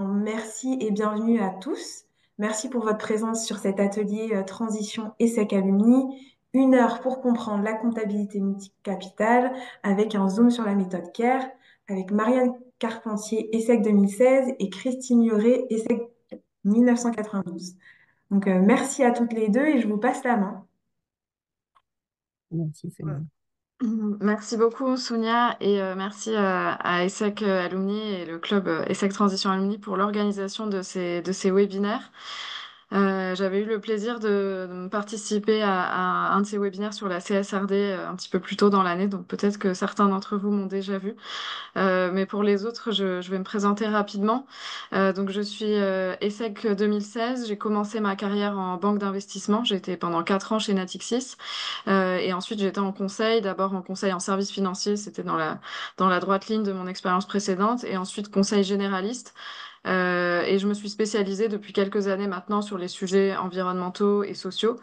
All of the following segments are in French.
Merci et bienvenue à tous. Merci pour votre présence sur cet atelier Transition ESSEC Alumni. 1 heure pour comprendre la comptabilité multicapitale avec un zoom sur la méthode CARE avec Marianne Carpentier, ESSEC 2016 et Christine Lioré, ESSEC 1992. Donc, merci à toutes les deux et je vous passe la main. Merci, c'est bon. Merci beaucoup, Sounia, et merci à ESSEC Alumni et le club ESSEC Transition Alumni pour l'organisation de ces webinaires. J'avais eu le plaisir de participer à un de ces webinaires sur la CSRD un petit peu plus tôt dans l'année, donc peut-être que certains d'entre vous m'ont déjà vu. Mais pour les autres, je vais me présenter rapidement. Donc, je suis ESSEC 2016. J'ai commencé ma carrière en banque d'investissement. J'ai été pendant 4 ans chez Natixis. Et ensuite, j'étais en conseil. D'abord en conseil en services financiers. C'était dans la droite ligne de mon expérience précédente. Et ensuite, conseil généraliste. Et je me suis spécialisée depuis quelques années maintenant sur les sujets environnementaux et sociaux.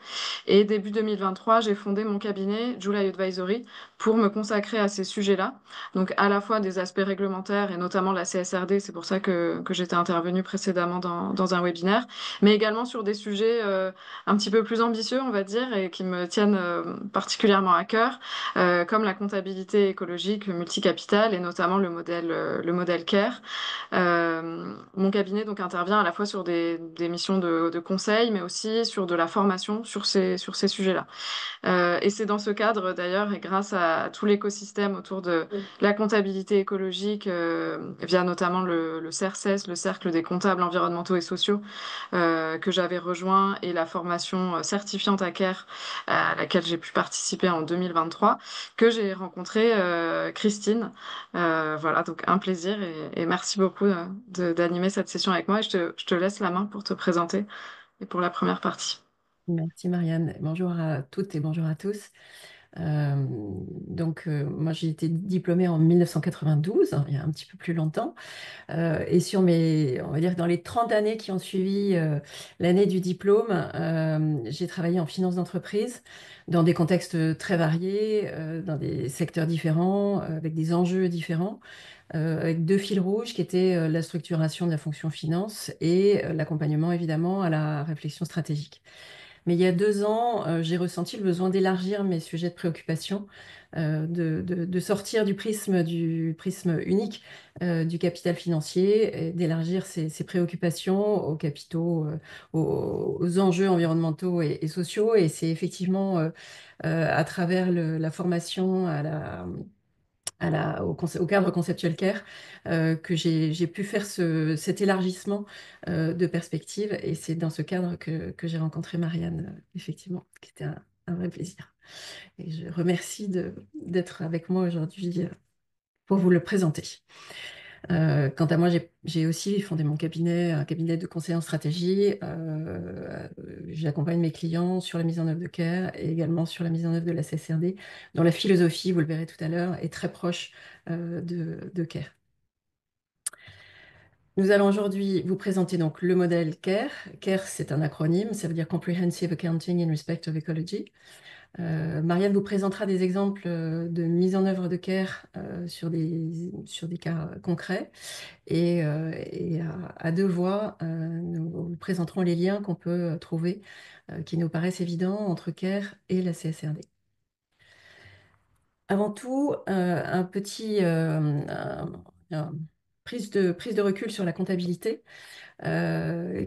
Et début 2023, j'ai fondé mon cabinet July Advisory pour me consacrer à ces sujets-là. Donc à la fois des aspects réglementaires et notamment la CSRD, c'est pour ça que j'étais intervenue précédemment dans un webinaire, mais également sur des sujets un petit peu plus ambitieux, on va dire, et qui me tiennent particulièrement à cœur, comme la comptabilité écologique multicapitale et notamment le modèle CARE. Mon cabinet donc intervient à la fois sur des missions de conseil, mais aussi sur de la formation sur ces sujets-là. Et c'est dans ce cadre d'ailleurs, et grâce à tout l'écosystème autour de la comptabilité écologique, via notamment le CERCES, le Cercle des comptables environnementaux et sociaux, que j'avais rejoint, et la formation certifiante à CARE, à laquelle j'ai pu participer en 2023, que j'ai rencontré Christine. Voilà, donc un plaisir et merci beaucoup d'animer cette session avec moi. Et je te laisse la main pour te présenter et pour la première partie. Merci Marianne. Bonjour à toutes et bonjour à tous. Moi j'ai été diplômée en 1992, il y a un petit peu plus longtemps. Et sur on va dire dans les 30 années qui ont suivi l'année du diplôme, j'ai travaillé en finance d'entreprise dans des contextes très variés, dans des secteurs différents, avec des enjeux différents, avec 2 fils rouges qui étaient la structuration de la fonction finance et l'accompagnement évidemment à la réflexion stratégique. Mais il y a 2 ans, j'ai ressenti le besoin d'élargir mes sujets de préoccupation, de sortir du prisme unique du capital financier, et d'élargir ces préoccupations aux capitaux, aux enjeux environnementaux et sociaux. Et c'est effectivement à travers la formation au cadre conceptuel CARE, que j'ai pu faire cet élargissement de perspective. Et c'est dans ce cadre que j'ai rencontré Marianne, effectivement, qui était un vrai plaisir. Et je remercie d'être avec moi aujourd'hui pour vous le présenter. Quant à moi, j'ai aussi fondé mon cabinet, un cabinet de conseil en stratégie. J'accompagne mes clients sur la mise en œuvre de CARE et également sur la mise en œuvre de la CSRD, dont la philosophie, vous le verrez tout à l'heure, est très proche de CARE. Nous allons aujourd'hui vous présenter donc le modèle CARE. CARE, c'est un acronyme, ça veut dire Comprehensive Accounting in Respect of Ecology. Marianne vous présentera des exemples de mise en œuvre de CARE sur des cas concrets. Et à 2 voix, nous vous présenterons les liens qu'on peut trouver, qui nous paraissent évidents, entre CARE et la CSRD. Avant tout, prise de recul sur la comptabilité,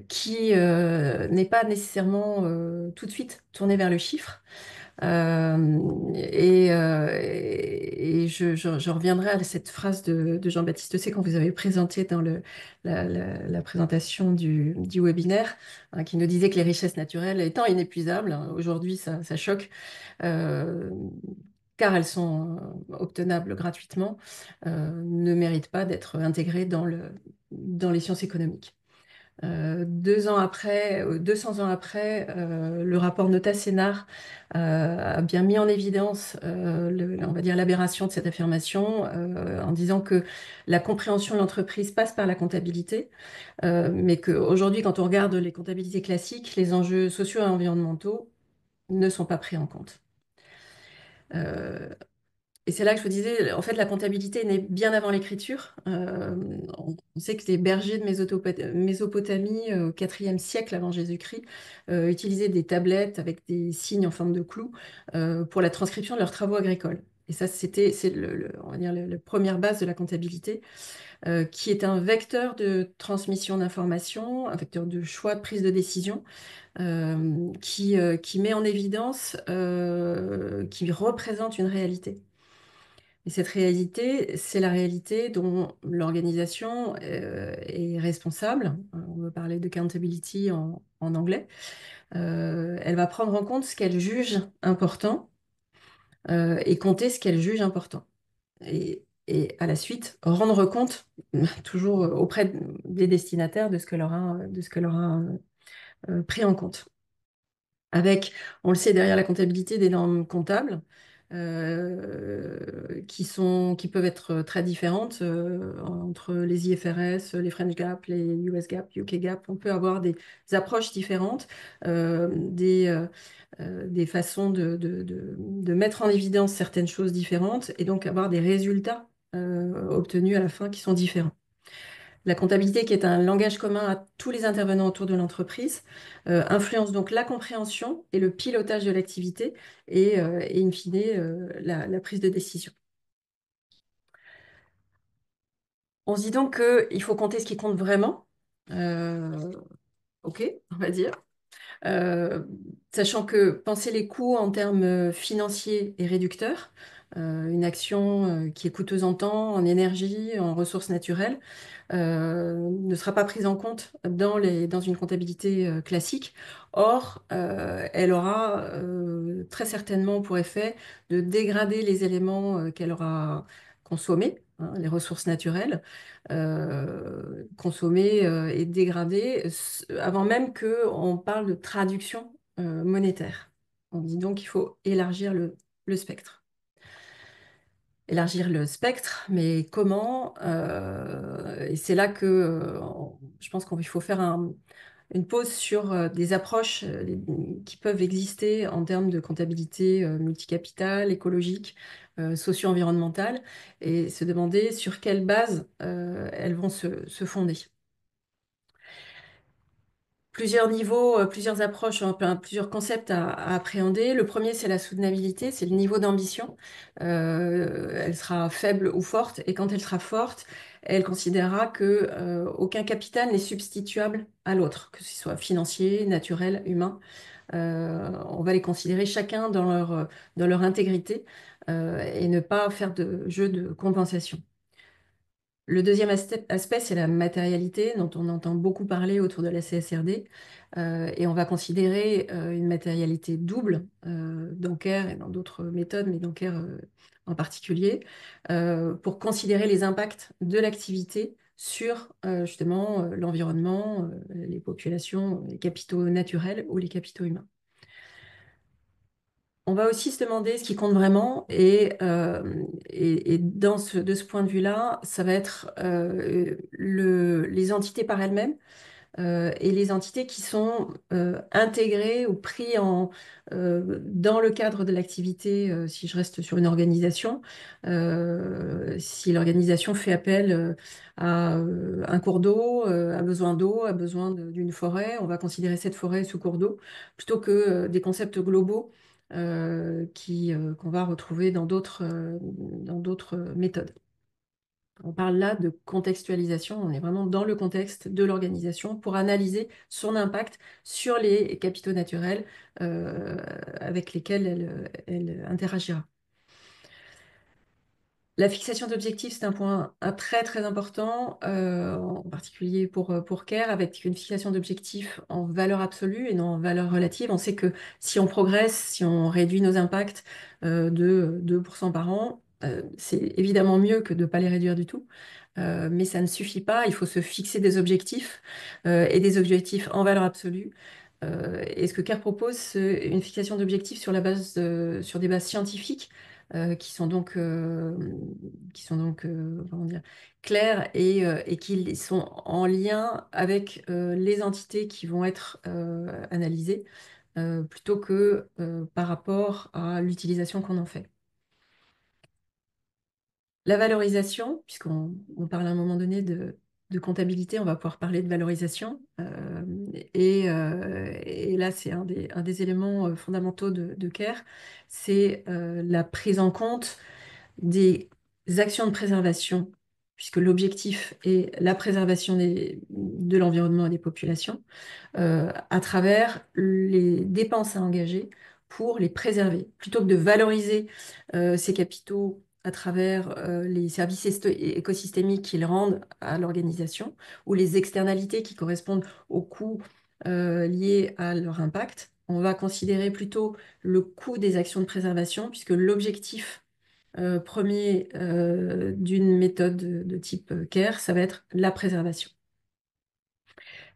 qui n'est pas nécessairement tout de suite tournée vers le chiffre. Et je reviendrai à cette phrase de Jean-Baptiste C. qu'on vous avait présentée dans la présentation du webinaire, hein, qui nous disait que les richesses naturelles étant inépuisables, hein, aujourd'hui ça choque, euh, car elles sont obtenables gratuitement, ne méritent pas d'être intégrées dans les sciences économiques. 200 ans après, le rapport Nota-Sénar a bien mis en évidence, on va dire, l'aberration de cette affirmation, en disant que la compréhension de l'entreprise passe par la comptabilité, mais qu'aujourd'hui, quand on regarde les comptabilités classiques, les enjeux sociaux et environnementaux ne sont pas pris en compte. Et Et c'est là que je vous disais, en fait, la comptabilité est née bien avant l'écriture. On sait que les bergers de Mésopotamie, au IVe siècle avant Jésus-Christ, utilisaient des tablettes avec des signes en forme de clous pour la transcription de leurs travaux agricoles. Et ça, c'est on va dire la première base de la comptabilité, qui est un vecteur de transmission d'informations, un vecteur de choix, de prise de décision, qui met en évidence, qui représente une réalité. Et cette réalité, c'est la réalité dont l'organisation est responsable. On va parler de accountability en anglais. Elle va prendre en compte ce qu'elle juge important et compter ce qu'elle juge important. Et à la suite, rendre compte, toujours auprès des destinataires, de ce que leur a pris en compte. Avec, on le sait, derrière la comptabilité, des normes comptables qui peuvent être très différentes entre les IFRS, les French GAAP, les US GAAP, UK GAAP. On peut avoir des approches différentes, des façons de mettre en évidence certaines choses différentes et donc avoir des résultats obtenus à la fin qui sont différents. La comptabilité, qui est un langage commun à tous les intervenants autour de l'entreprise, influence donc la compréhension et le pilotage de l'activité et in fine, la prise de décision. On se dit donc qu'il faut compter ce qui compte vraiment. Euh, OK, on va dire. Euh, Sachant que penser les coûts en termes financiers est réducteur. Une action qui est coûteuse en temps, en énergie, en ressources naturelles, ne sera pas prise en compte dans une comptabilité classique. Or, elle aura très certainement pour effet de dégrader les éléments qu'elle aura consommés, hein, les ressources naturelles, consommées et dégradées, avant même qu'on parle de traduction monétaire. On dit donc qu'il faut élargir le spectre. Élargir le spectre, mais comment? Et c'est là que je pense qu'il faut faire une pause sur des approches qui peuvent exister en termes de comptabilité multicapitale, écologique, socio-environnementale, et se demander sur quelle base elles vont se fonder. Plusieurs niveaux, plusieurs approches, enfin, plusieurs concepts à appréhender. Le premier, c'est la soutenabilité, c'est le niveau d'ambition. Elle sera faible ou forte, et quand elle sera forte, elle considérera que aucun capital n'est substituable à l'autre, que ce soit financier, naturel, humain. On va les considérer chacun dans leur intégrité et ne pas faire de jeu de compensation. Le deuxième aspect, c'est la matérialité dont on entend beaucoup parler autour de la CSRD. Et on va considérer une matérialité double, d'Anker et dans d'autres méthodes, mais d'Anker en particulier, pour considérer les impacts de l'activité sur justement l'environnement, les populations, les capitaux naturels ou les capitaux humains. On va aussi se demander ce qui compte vraiment et de ce point de vue-là, ça va être les entités par elles-mêmes et les entités qui sont intégrées ou pris dans le cadre de l'activité, si je reste sur une organisation, si l'organisation fait appel à un cours d'eau, a besoin d'eau, a besoin d'une forêt, on va considérer cette forêt sous cours d'eau, plutôt que des concepts globaux qu'on va retrouver dans d'autres méthodes. On parle là de contextualisation, on est vraiment dans le contexte de l'organisation pour analyser son impact sur les capitaux naturels avec lesquels elle interagira. La fixation d'objectifs, c'est un point très très important, en particulier pour CARE, avec une fixation d'objectifs en valeur absolue et non en valeur relative. On sait que si on progresse, si on réduit nos impacts de 2% par an, c'est évidemment mieux que de ne pas les réduire du tout. Mais ça ne suffit pas, il faut se fixer des objectifs et des objectifs en valeur absolue. Et ce que CARE propose, c'est une fixation d'objectifs sur des bases scientifiques qui sont donc comment dire, claires et qui sont en lien avec les entités qui vont être analysées plutôt que par rapport à l'utilisation qu'on en fait. La valorisation, puisqu'on parle à un moment donné de comptabilité, on va pouvoir parler de valorisation. Et là, c'est un des éléments fondamentaux de CARE, c'est la prise en compte des actions de préservation, puisque l'objectif est la préservation de l'environnement et des populations, à travers les dépenses à engager pour les préserver. Plutôt que de valoriser ces capitaux à travers les services écosystémiques qu'ils rendent à l'organisation ou les externalités qui correspondent aux coûts liés à leur impact, on va considérer plutôt le coût des actions de préservation, puisque l'objectif premier d'une méthode de type CARE, ça va être la préservation.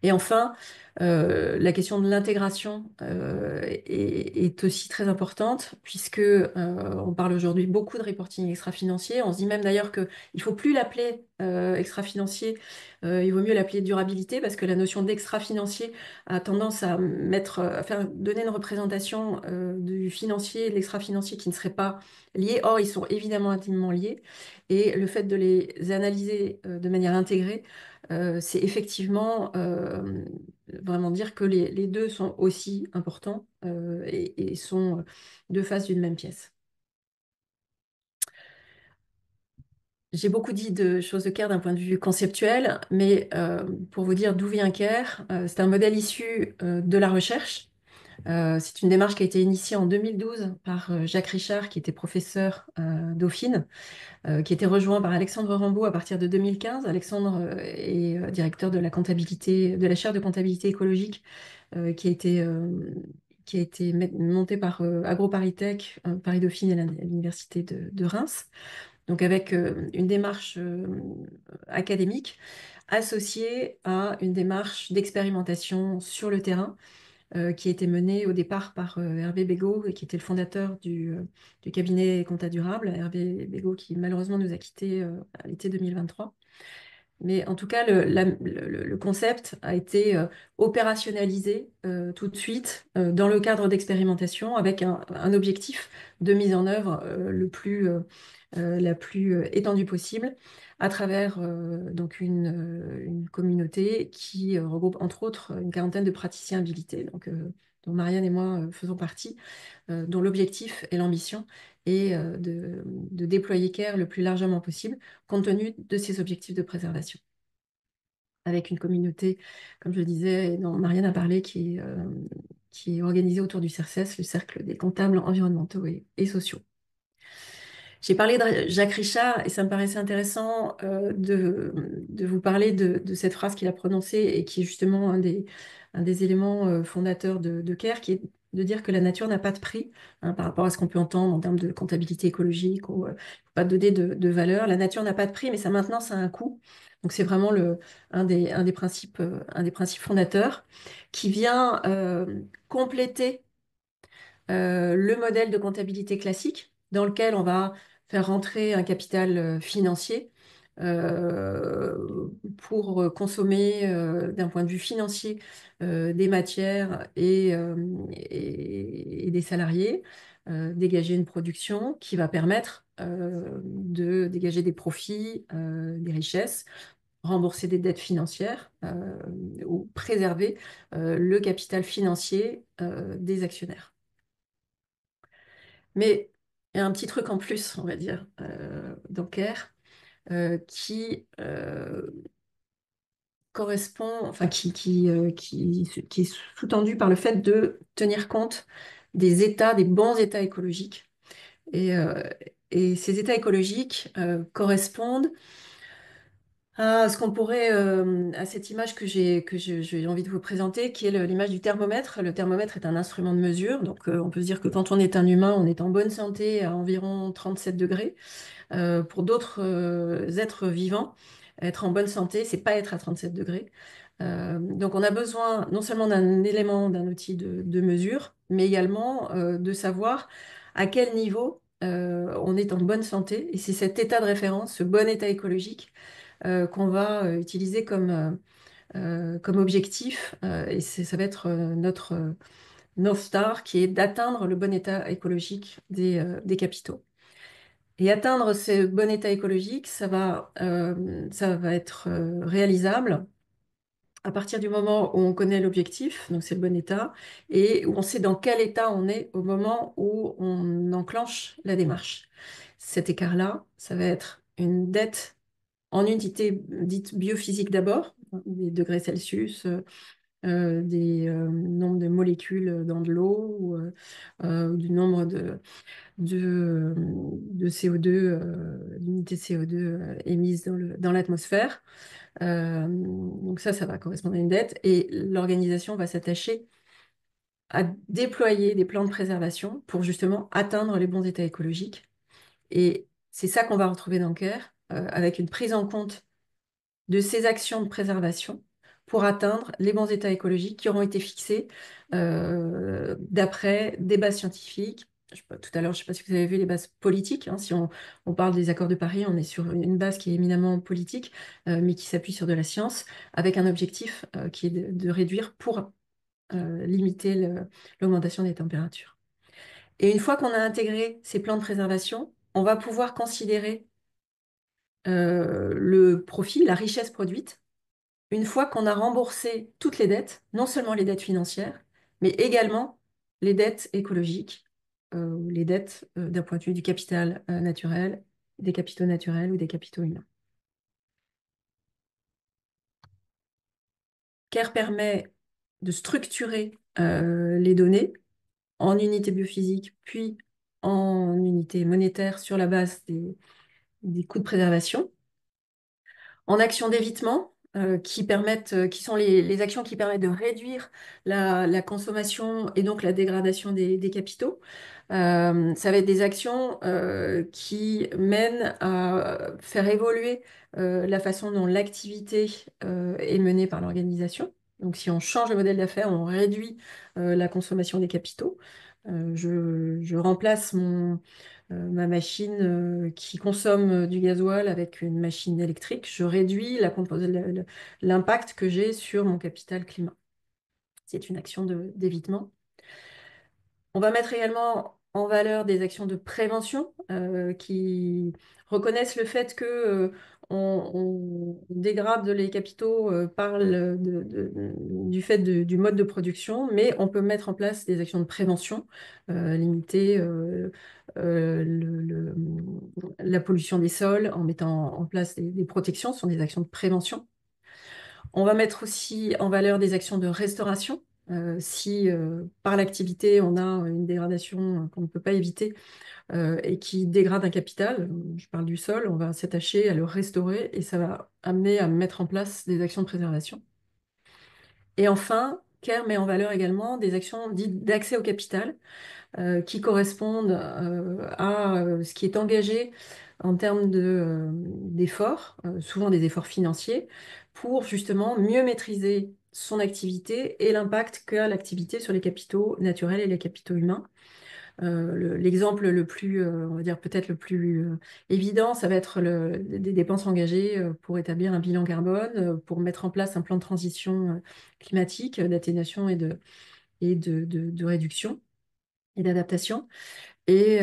Et enfin, la question de l'intégration est aussi très importante puisque on parle aujourd'hui beaucoup de reporting extra-financier. On se dit même d'ailleurs qu'il ne faut plus l'appeler extra-financier, il vaut mieux l'appeler durabilité parce que la notion d'extra-financier a tendance à faire donner une représentation du financier et de l'extra-financier qui ne seraient pas liés. Or, ils sont évidemment intimement liés et le fait de les analyser de manière intégrée, c'est effectivement vraiment dire que les deux sont aussi importants et sont deux faces d'une même pièce. J'ai beaucoup dit de choses de CARE d'un point de vue conceptuel, mais pour vous dire d'où vient CARE, c'est un modèle issu de la recherche. C'est une démarche qui a été initiée en 2012 par Jacques Richard, qui était professeur Dauphine, qui était rejoint par Alexandre Rambaud à partir de 2015. Alexandre est directeur de la comptabilité, de la chaire de comptabilité écologique qui a été montée par AgroParisTech, Paris Dauphine et l'Université de Reims. Donc avec une démarche académique associée à une démarche d'expérimentation sur le terrain qui a été menée au départ par Hervé Bégaud, qui était le fondateur du cabinet Compta Durable. Hervé Bégaud qui malheureusement nous a quittés à l'été 2023. Mais en tout cas, le concept a été opérationnalisé tout de suite dans le cadre d'expérimentation avec un objectif de mise en œuvre la plus étendue possible à travers donc une communauté qui regroupe entre autres une quarantaine de praticiens habilités, donc, dont Marianne et moi faisons partie, dont l'objectif et l'ambition est de déployer CARE le plus largement possible compte tenu de ces objectifs de préservation. Avec une communauté, comme je le disais, et dont Marianne a parlé, qui est organisée autour du CERCES, le Cercle des comptables environnementaux et sociaux. J'ai parlé de Jacques Richard et ça me paraissait intéressant de vous parler de cette phrase qu'il a prononcée et qui est justement un des éléments fondateurs de CARE, qui est de dire que la nature n'a pas de prix hein, par rapport à ce qu'on peut entendre en termes de comptabilité écologique ou pas donner de valeur. La nature n'a pas de prix, mais sa maintenance a un coût. Donc c'est vraiment un des principes fondateurs qui vient compléter le modèle de comptabilité classique dans lequel on va faire rentrer un capital financier pour consommer d'un point de vue financier des matières et des salariés, dégager une production qui va permettre de dégager des profits, des richesses, rembourser des dettes financières ou préserver le capital financier des actionnaires. Mais il y a un petit truc en plus, on va dire, dans CARE, qui correspond, enfin qui est sous-tendu par le fait de tenir compte des bons états écologiques. Et, euh, et ces états écologiques correspondent à ce qu'on pourrait, à cette image j'ai envie de vous présenter, qui est l'image du thermomètre. Le thermomètre est un instrument de mesure, donc on peut se dire que quand on est un humain, on est en bonne santé à environ 37 degrés. Pour d'autres êtres vivants, être en bonne santé, c'est pas être à 37 degrés. Donc on a besoin non seulement d'un élément, d'un outil de mesure, mais également de savoir à quel niveau on est en bonne santé. Et c'est cet état de référence, ce bon état écologique, qu'on va utiliser comme objectif. Et ça va être notre North Star, qui est d'atteindre le bon état écologique des capitaux. Et atteindre ce bon état écologique, ça va être réalisable à partir du moment où on connaît l'objectif, donc c'est le bon état, et où on sait dans quel état on est au moment où on enclenche la démarche. Cet écart-là, ça va être une dette en unité dite biophysique d'abord, des degrés Celsius, des nombres de molécules dans de l'eau, ou du nombre de CO2, d'unités de CO2 émises dans l'atmosphère. Donc ça va correspondre à une dette. Et l'organisation va s'attacher à déployer des plans de préservation pour justement atteindre les bons états écologiques. Et c'est ça qu'on va retrouver dans CARE, avec une prise en compte de ces actions de préservation pour atteindre les bons états écologiques qui auront été fixés d'après des bases scientifiques. Tout à l'heure, je ne sais pas si vous avez vu les bases politiques, hein. Si on parle des accords de Paris, on est sur une base qui est éminemment politique, mais qui s'appuie sur de la science, avec un objectif qui est de réduire pour limiter l'augmentation des températures. Et une fois qu'on a intégré ces plans de préservation, on va pouvoir considérer le profit, la richesse produite, une fois qu'on a remboursé toutes les dettes, non seulement les dettes financières, mais également les dettes écologiques, ou les dettes d'un point de vue du capital naturel, des capitaux naturels ou des capitaux humains. CARE permet de structurer les données en unités biophysiques, puis en unités monétaires sur la base des coûts de préservation, en actions d'évitement, qui sont les actions qui permettent de réduire la consommation et donc la dégradation des capitaux. Ça va être des actions qui mènent à faire évoluer la façon dont l'activité est menée par l'organisation. Donc, si on change le modèle d'affaires, on réduit la consommation des capitaux. Je remplace ma machine qui consomme du gasoil avec une machine électrique. Je réduis l'impact que j'ai sur mon capital climat. C'est une action d'évitement. On va mettre également en valeur des actions de prévention qui reconnaissent le fait que on dégrade les capitaux par du fait du mode de production, mais on peut mettre en place des actions de prévention, limiter la pollution des sols en mettant en place des protections, ce sont des actions de prévention. On va mettre aussi en valeur des actions de restauration. Si par l'activité, on a une dégradation qu'on ne peut pas éviter et qui dégrade un capital, je parle du sol, on va s'attacher à le restaurer et ça va amener à mettre en place des actions de préservation. Et enfin, CARE met en valeur également des actions dites d'accès au capital qui correspondent à ce qui est engagé en termes d'efforts, souvent des efforts financiers, pour justement mieux maîtriser son activité et l'impact qu'a l'activité sur les capitaux naturels et les capitaux humains. L'exemple le plus, on va dire peut-être le plus évident, ça va être des dépenses engagées pour établir un bilan carbone, pour mettre en place un plan de transition climatique, d'atténuation et de réduction et d'adaptation. Et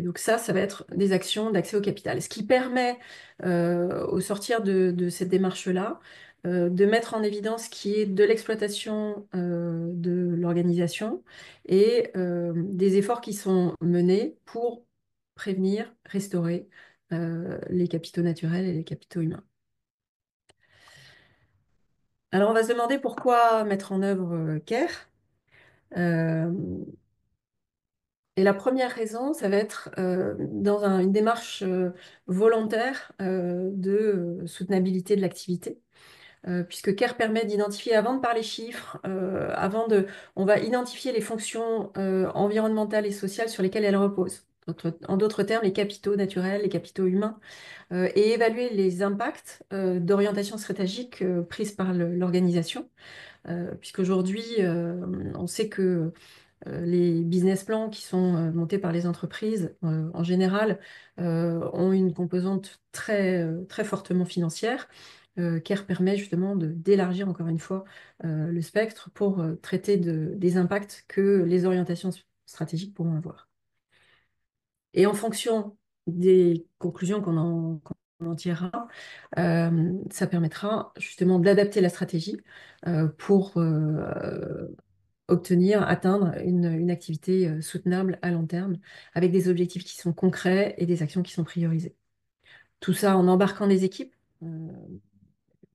donc ça va être des actions d'accès au capital. Ce qui permet, au sortir de cette démarche-là, de mettre en évidence ce qui est de l'exploitation de l'organisation et des efforts qui sont menés pour prévenir, restaurer les capitaux naturels et les capitaux humains. Alors on va se demander pourquoi mettre en œuvre CARE. Et la première raison, ça va être dans une démarche volontaire de soutenabilité de l'activité, puisque CARE permet d'identifier, avant de parler chiffres, on va identifier les fonctions environnementales et sociales sur lesquelles elles reposent. En d'autres termes, les capitaux naturels, les capitaux humains, et évaluer les impacts d'orientation stratégique prise par l'organisation, puisqu'aujourd'hui, on sait que les business plans qui sont montés par les entreprises, en général, ont une composante très fortement financière. CARE permet justement d'élargir encore une fois le spectre pour traiter des impacts que les orientations stratégiques pourront avoir. Et en fonction des conclusions qu'on en tirera, ça permettra justement d'adapter la stratégie pour atteindre une activité soutenable à long terme, avec des objectifs qui sont concrets et des actions qui sont priorisées. Tout ça en embarquant les équipes.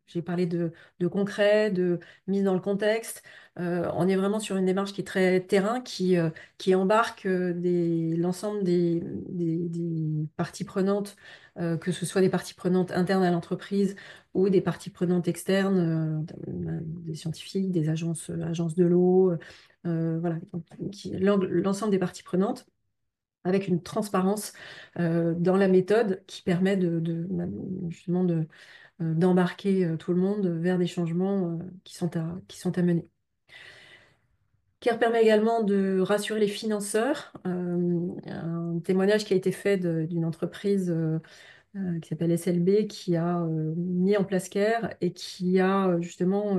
J'ai parlé de concret, de mise dans le contexte. On est vraiment sur une démarche qui est très terrain, qui embarque l'ensemble des parties prenantes, que ce soit des parties prenantes internes à l'entreprise ou des parties prenantes externes, des scientifiques, des agences de l'eau, voilà, donc, l'ensemble des parties prenantes, avec une transparence dans la méthode qui permet justement d'embarquer tout le monde vers des changements qui sont à mener. Qui permet également de rassurer les financeurs. Un témoignage qui a été fait d'une entreprise qui s'appelle SLB, qui a mis en place CARE et qui a justement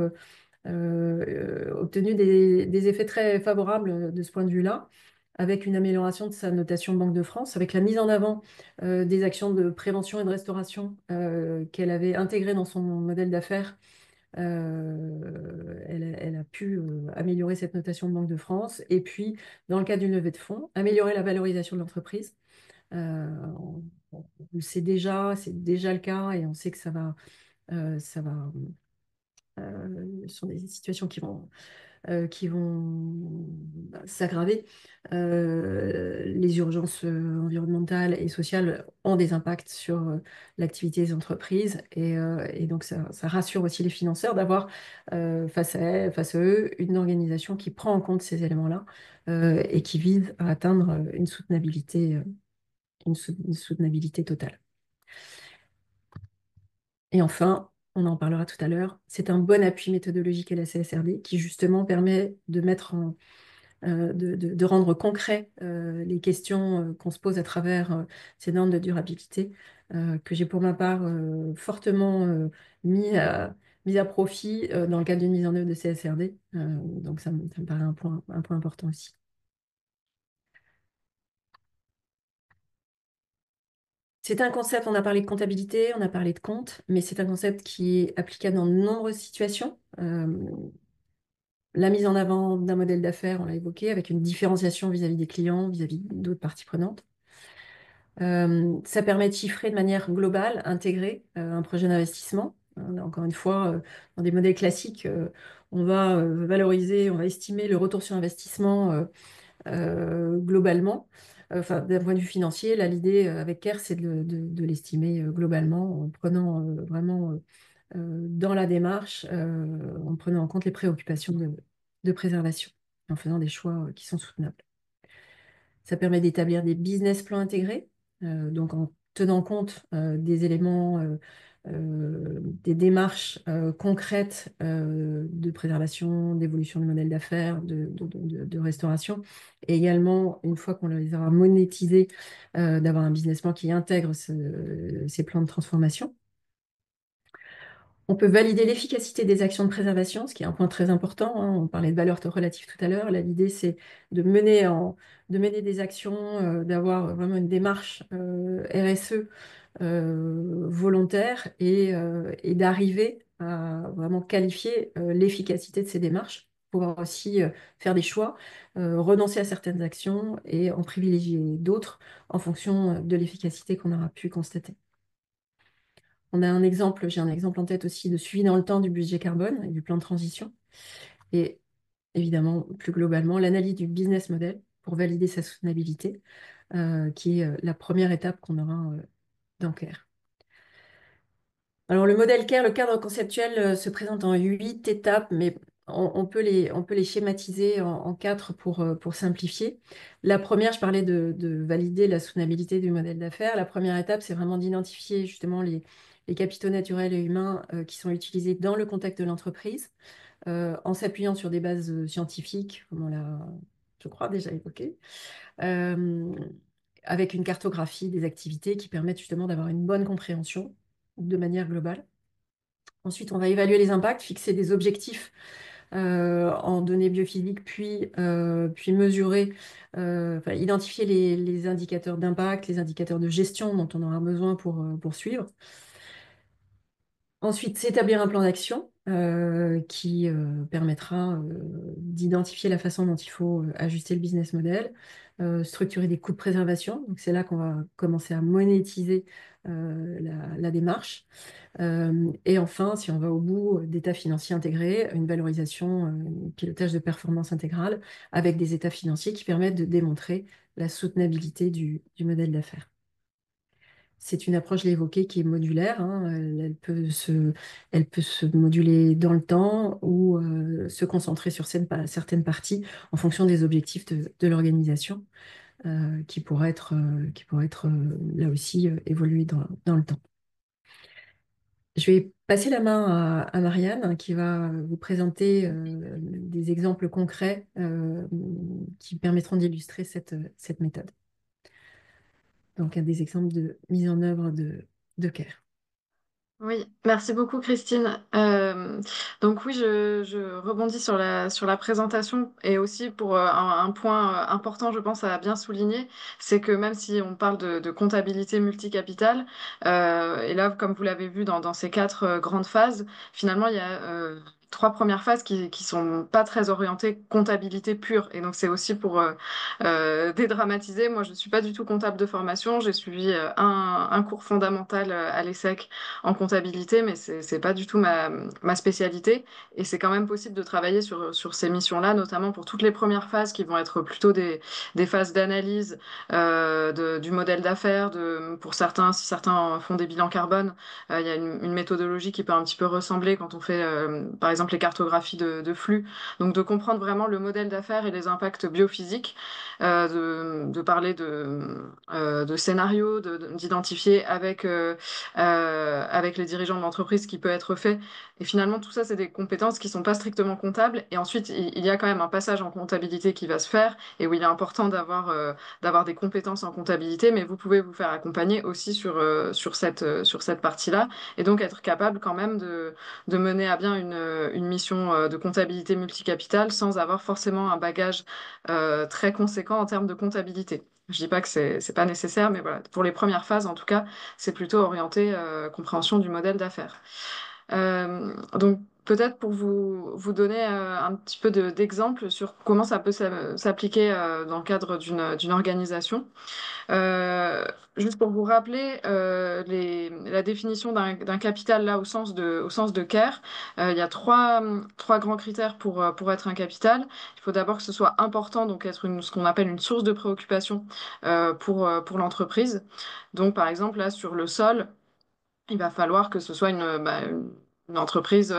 obtenu des effets très favorables de ce point de vue-là, avec une amélioration de sa notation Banque de France, avec la mise en avant des actions de prévention et de restauration qu'elle avait intégrées dans son modèle d'affaires. Elle a pu améliorer cette notation de Banque de France et puis, dans le cadre d'une levée de fonds, améliorer la valorisation de l'entreprise. On le sait déjà, c'est déjà le cas et on sait que ce sont des situations qui vont s'aggraver. Les urgences environnementales et sociales ont des impacts sur l'activité des entreprises et donc ça rassure aussi les financeurs d'avoir face à eux une organisation qui prend en compte ces éléments-là et qui vise à atteindre une soutenabilité totale. Et enfin, on en parlera tout à l'heure, c'est un bon appui méthodologique à la CSRD qui justement permet de rendre concret les questions qu'on se pose à travers ces normes de durabilité, que j'ai pour ma part fortement mis à profit dans le cadre d'une mise en œuvre de CSRD. Donc ça me paraît un point important aussi. C'est un concept, on a parlé de comptabilité, on a parlé de compte, mais c'est un concept qui est applicable dans de nombreuses situations. La mise en avant d'un modèle d'affaires, on l'a évoqué, avec une différenciation vis-à-vis des clients, vis-à-vis d'autres parties prenantes. Ça permet de chiffrer de manière globale, intégrée, un projet d'investissement. Encore une fois, dans des modèles classiques, on va valoriser, on va estimer le retour sur investissement globalement. Enfin, d'un point de vue financier, là, l'idée avec CARE, c'est de l'estimer globalement, en prenant vraiment dans la démarche, en prenant en compte les préoccupations de préservation, en faisant des choix qui sont soutenables. Ça permet d'établir des business plans intégrés, donc en tenant compte des éléments, des démarches concrètes de préservation, d'évolution du modèle d'affaires, de restauration. Et également, une fois qu'on les aura monétisés, d'avoir un business plan qui intègre ces plans de transformation. On peut valider l'efficacité des actions de préservation, ce qui est un point très important, hein. On parlait de valeur relative tout à l'heure. Là, l'idée, c'est de mener des actions, d'avoir vraiment une démarche RSE volontaire et d'arriver à vraiment qualifier l'efficacité de ces démarches, pouvoir aussi faire des choix, renoncer à certaines actions et en privilégier d'autres en fonction de l'efficacité qu'on aura pu constater. J'ai un exemple en tête aussi de suivi dans le temps du budget carbone et du plan de transition. Et évidemment, plus globalement, l'analyse du business model pour valider sa soutenabilité, qui est la première étape qu'on aura dans CARE. Alors, le modèle CARE, le cadre conceptuel, se présente en 8 étapes, mais on peut les schématiser en 4 pour simplifier. La première, je parlais de valider la soutenabilité du modèle d'affaires. La première étape, c'est vraiment d'identifier justement les capitaux naturels et humains qui sont utilisés dans le contexte de l'entreprise, en s'appuyant sur des bases scientifiques, comme on l'a, je crois, déjà évoqué, avec une cartographie des activités qui permettent justement d'avoir une bonne compréhension de manière globale. Ensuite, on va évaluer les impacts, fixer des objectifs en données biophysiques, puis mesurer, enfin, identifier les indicateurs d'impact, les indicateurs de gestion dont on aura besoin pour suivre. Ensuite, s'établir un plan d'action qui permettra d'identifier la façon dont il faut ajuster le business model, structurer des coûts de préservation. Donc, c'est là qu'on va commencer à monétiser la démarche. Et enfin, si on va au bout, d'états financiers intégrés, une valorisation, un pilotage de performance intégrale avec des états financiers qui permettent de démontrer la soutenabilité du modèle d'affaires. C'est une approche, je l'ai évoquée, qui est modulaire, hein. Elle peut se moduler dans le temps ou se concentrer sur certaines parties en fonction des objectifs de l'organisation qui pourraient être là aussi évoluer dans le temps. Je vais passer la main à Marianne qui va vous présenter des exemples concrets qui permettront d'illustrer cette méthode. Donc, des exemples de mise en œuvre de CARE. Oui, merci beaucoup Christine. Donc oui, je rebondis sur la présentation et aussi pour un point important, je pense, à bien souligner, c'est que même si on parle de comptabilité multicapitale, et là, comme vous l'avez vu dans ces quatre grandes phases, finalement, il y a trois premières phases qui sont pas très orientées comptabilité pure. Et donc c'est aussi pour dédramatiser. Moi, je suis pas du tout comptable de formation. J'ai suivi un cours fondamental à l'ESSEC en comptabilité, mais c'est pas du tout ma spécialité. Et c'est quand même possible de travailler sur ces missions-là, notamment pour toutes les premières phases qui vont être plutôt des phases d'analyse du modèle d'affaires. Pour certains, si certains font des bilans carbone, il y a une méthodologie qui peut un petit peu ressembler quand on fait, par exemple, les cartographies de flux. Donc de comprendre vraiment le modèle d'affaires et les impacts biophysiques, de parler de scénarios, d'identifier avec les dirigeants de l'entreprise ce qui peut être fait. Et finalement, tout ça, c'est des compétences qui sont pas strictement comptables. Et ensuite, il y a quand même un passage en comptabilité qui va se faire et où il est important d'avoir des compétences en comptabilité, mais vous pouvez vous faire accompagner aussi sur cette partie-là et donc être capable quand même de mener à bien une mission de comptabilité multicapitale sans avoir forcément un bagage très conséquent en termes de comptabilité. Je dis pas que c'est pas nécessaire, mais voilà, pour les premières phases, en tout cas, c'est plutôt orienté compréhension du modèle d'affaires. Donc peut-être pour vous donner un petit peu d'exemple sur comment ça peut s'appliquer dans le cadre d'une organisation. Euh, Juste pour vous rappeler la définition d'un capital là au sens de CARE, il y a trois grands critères pour être un capital. Il faut d'abord que ce soit important, donc être ce qu'on appelle une source de préoccupation pour l'entreprise. Donc par exemple là sur le sol, il va falloir que ce soit une entreprise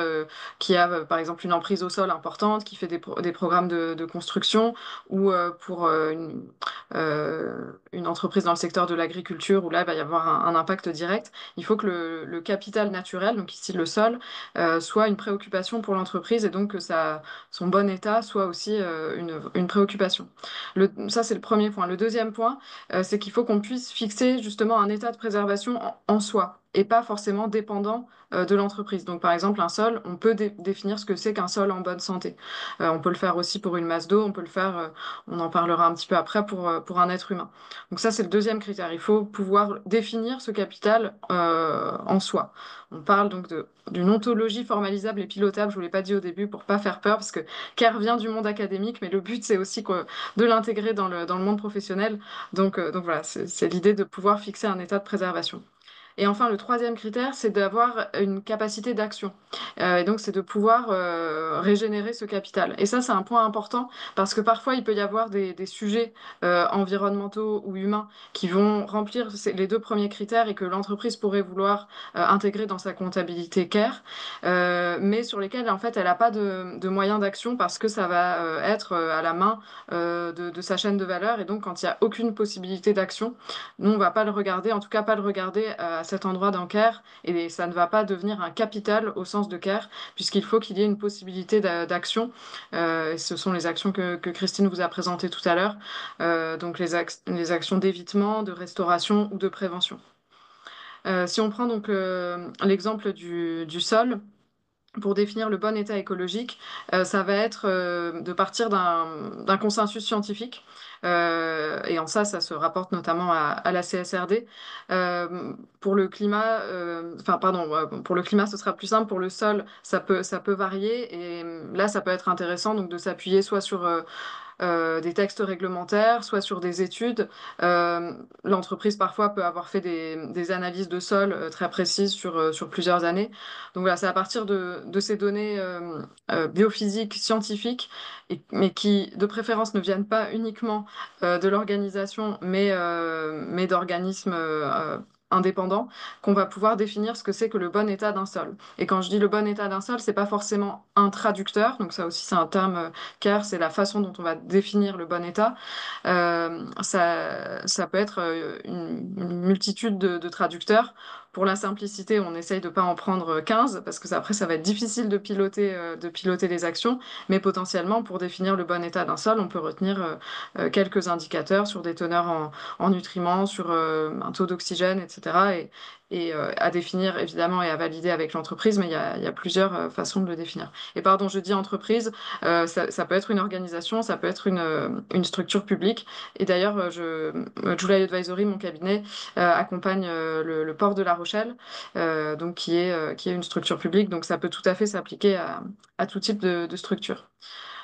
qui a, par exemple, une emprise au sol importante, qui fait des programmes de construction, ou pour une entreprise dans le secteur de l'agriculture, où là, il va y avoir un impact direct. Il faut que le capital naturel, donc ici le sol, soit une préoccupation pour l'entreprise et donc que son bon état soit aussi une préoccupation. Ça, c'est le premier point. Le deuxième point, c'est qu'il faut qu'on puisse fixer justement un état de préservation en soi et pas forcément dépendant de l'entreprise. Donc par exemple, un sol, on peut définir ce que c'est qu'un sol en bonne santé. On peut le faire aussi pour une masse d'eau, on peut le faire, on en parlera un petit peu après, pour un être humain. Donc ça, c'est le deuxième critère. Il faut pouvoir définir ce capital en soi. On parle donc d'une ontologie formalisable et pilotable, je vous l'ai pas dit au début pour pas faire peur, parce que CARE vient du monde académique, mais le but c'est aussi de l'intégrer dans le monde professionnel. Donc voilà, c'est l'idée de pouvoir fixer un état de préservation. Et enfin, le troisième critère, c'est d'avoir une capacité d'action. Et donc, c'est de pouvoir régénérer ce capital. Et ça, c'est un point important parce que parfois, il peut y avoir des sujets environnementaux ou humains qui vont remplir les deux premiers critères et que l'entreprise pourrait vouloir intégrer dans sa comptabilité CARE, mais sur lesquels, en fait, elle n'a pas de moyens d'action parce que ça va être à la main de sa chaîne de valeur. Et donc, quand il n'y a aucune possibilité d'action, nous, on va pas le regarder, en tout cas pas le regarder à cet endroit d'un CARE, et ça ne va pas devenir un capital au sens de CARE, puisqu'il faut qu'il y ait une possibilité d'action. Ce sont les actions que Christine vous a présentées tout à l'heure, donc les actions d'évitement, de restauration ou de prévention. Si on prend donc l'exemple du sol, pour définir le bon état écologique, ça va être de partir d'un consensus scientifique. Et en ça, ça se rapporte notamment à la CSRD. Pour le climat, enfin pardon, pour le climat, ce sera plus simple. Pour le sol, ça peut varier. Et là, ça peut être intéressant donc de s'appuyer soit sur des textes réglementaires, soit sur des études. L'entreprise parfois peut avoir fait des analyses de sol très précises sur plusieurs années. Donc voilà, c'est à partir de ces données biophysiques, scientifiques, mais qui de préférence ne viennent pas uniquement de l'organisation, mais d'organismes indépendants, qu'on va pouvoir définir ce que c'est que le bon état d'un sol. Et quand je dis le bon état d'un sol, c'est pas forcément un traducteur, donc ça aussi c'est un terme car c'est la façon dont on va définir le bon état. Ça peut être une multitude de traducteurs. Pour la simplicité, on essaye de ne pas en prendre 15 parce que après, ça va être difficile de piloter les actions. Mais potentiellement, pour définir le bon état d'un sol, on peut retenir quelques indicateurs sur des teneurs en nutriments, sur un taux d'oxygène, etc. À définir évidemment et à valider avec l'entreprise, mais il y a plusieurs façons de le définir. Et pardon, je dis entreprise, ça peut être une organisation, ça peut être une structure publique. Et d'ailleurs, July Advisory, mon cabinet, accompagne le port de La Rochelle, donc qui est une structure publique. Donc ça peut tout à fait s'appliquer à tout type de structure.